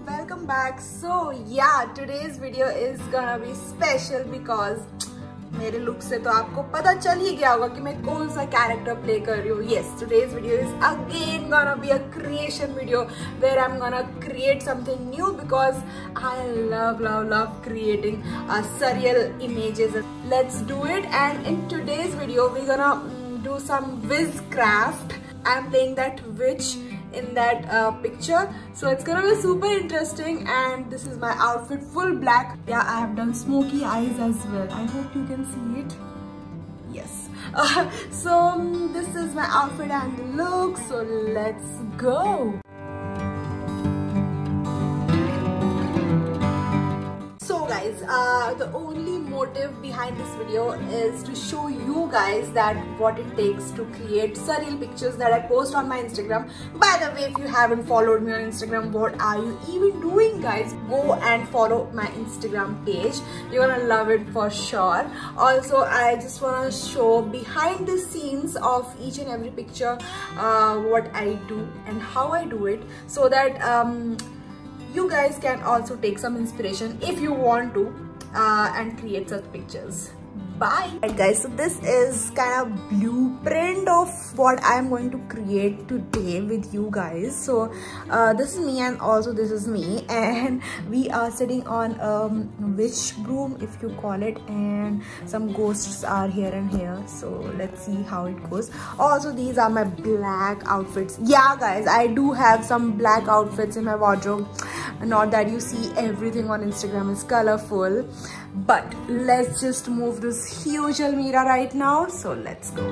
welcome back. So yeah, today's video is gonna be special because मेरे look से तो आपको पता चल ही गया होगा कि मैं कौन सा कैरेक्टर प्ले कर रही हूँ. Yes, today's video is again gonna be a creation video where I'm gonna create something new because I love creating surreal images. Let's do it. And in today's video we're gonna do some Wizcraft. I'm playing that witch in that picture, so it's gonna be super interesting. And this is my outfit, full black. Yeah, I have done smoky eyes as well. I hope you can see it. Yes. So this is my outfit and the look, so let's go. So guys, the only motive behind this video is to show you guys that what it takes to create surreal pictures that I post on my Instagram. By the way, if you haven't followed me on Instagram, what are you even doing, guys? Go and follow my Instagram page. You're gonna love it for sure. Also, I just wanna show behind the scenes of each and every picture what I do and how I do it, so that you guys can also take some inspiration if you want to and create such pictures. Bye. Alright guys, so this is kind of blueprint of what I'm going to create today with you guys. So this is me and also this is me, and we are sitting on a witch broom, if you call it, and some ghosts are here and here. So let's see how it goes. Also, these are my black outfits. Yeah guys, I do have some black outfits in my wardrobe. Not that you see everything on Instagram is colorful, but let's just move this huge Almira right now. So let's go.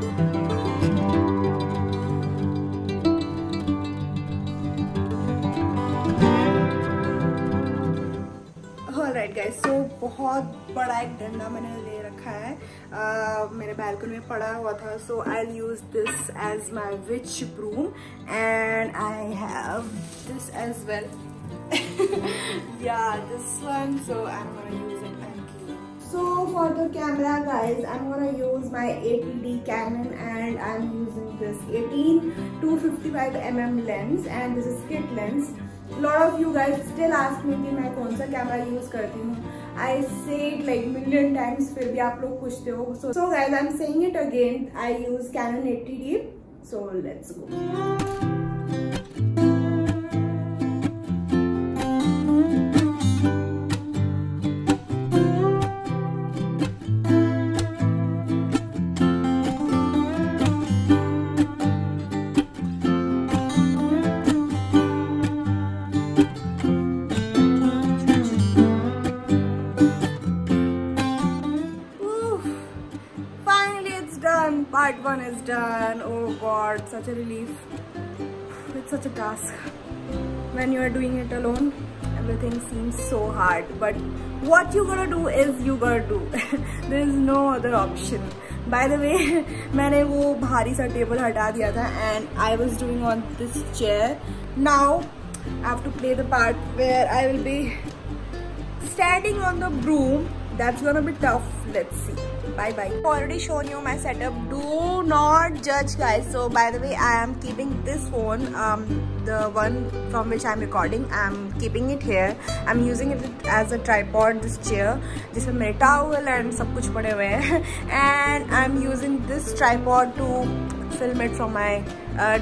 Alright guys, so बहुत बड़ा एक डंडा मैंने ले रखा है, मेरे balcony में पड़ा हुआ था. So I'll use this as my witch broom, and I have this as well. Yeah, this one, so I'm gonna use it. So for the camera guys, I'm gonna use my 80D Canon, and I'm using this 18-255mm lens, and this is kit lens. A lot of you guys still ask me कि मैं कौन सा camera use करती हूँ. I say it like million times, फिर भी आप लोग पूछते हो. So guys, I'm saying it again. I use Canon 80D. So let's go. Part 1 is done. Oh god, such a relief. It's such a task. When you are doing it alone, everything seems so hard. But what you gonna do is you gotta do. There is no other option. By the way, मैंने वो भारी सा table हटा दिया था, and I was doing on this chair. Now I have to play the part where I will be standing on the broom. That's gonna be tough. Let's see. Bye bye. I've already shown you my setup. Do not judge guys. So by the way, I am keeping this phone, the one from which I'm recording, I'm keeping it here. I'm using it as a tripod, this chair, जिसमें मेरे towel and सब कुछ पड़े हुए हैं. And I'm using this tripod to film it from my,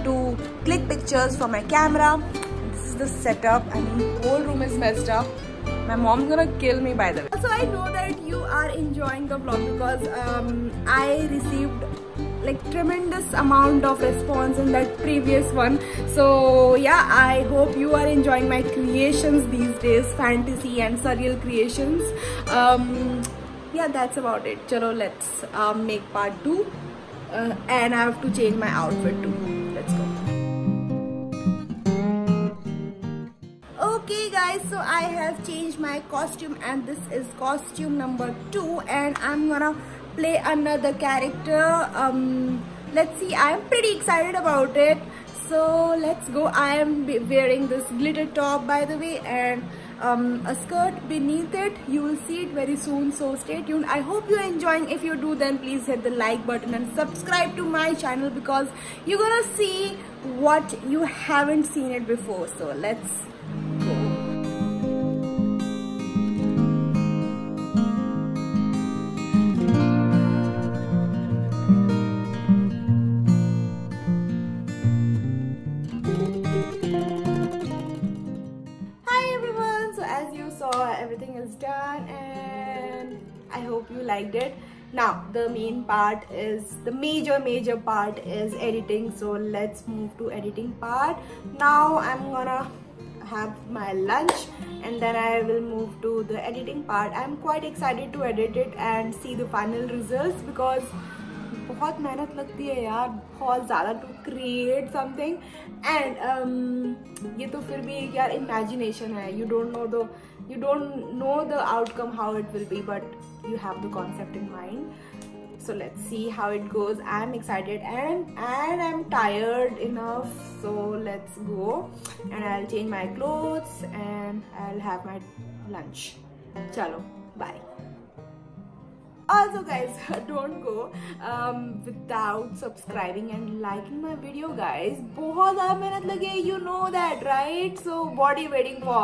to click pictures from my camera. This is the setup. I mean, whole room is messed up. My mom's gonna kill me by the way. So I know that you are enjoying the vlog because I received like tremendous amount of response in that previous one. So yeah, I hope you are enjoying my creations these days, fantasy and surreal creations. Yeah, that's about it. Chalo, let's make part 2, and I have to change my outfit too. Let's go. Okay guys, so I have changed my costume, and this is costume number 2, and I'm gonna play another character. Let's see, I'm pretty excited about it. So let's go. I am wearing this glitter top by the way, and a skirt beneath it. You will see it very soon, so stay tuned. I hope you're enjoying. If you do, then please hit the like button and subscribe to my channel because you're gonna see what you haven't seen it before. So let's go. hope you liked it. Now the main part is the major part is editing. So let's move to editing part. Now I'm gonna have my lunch and then I will move to the editing part. I'm quite excited to edit it and see the final results because बहुत मेहनत लगती है यार, बहुत ज़्यादा to create something. And ये तो फिर भी एक यार imagination है. You don't know the outcome how it will be, but you have the concept in mind. So let's see how it goes. I'm excited and I'm tired enough. So let's go and I'll change my clothes and I'll have my lunch. Chalo, bye. Also guys, don't go without subscribing and liking my video guys. बहुत ज़्यादा मेहनत लगी है, you know that right? So what are you waiting for?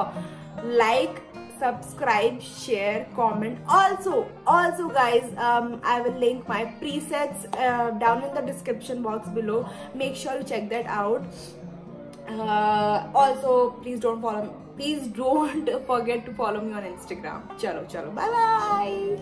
Like, subscribe, share, comment. Also guys, I will link my presets down in the description box below. Make sure you check that out. Also please don't forget to follow me on Instagram. Chalo, bye bye.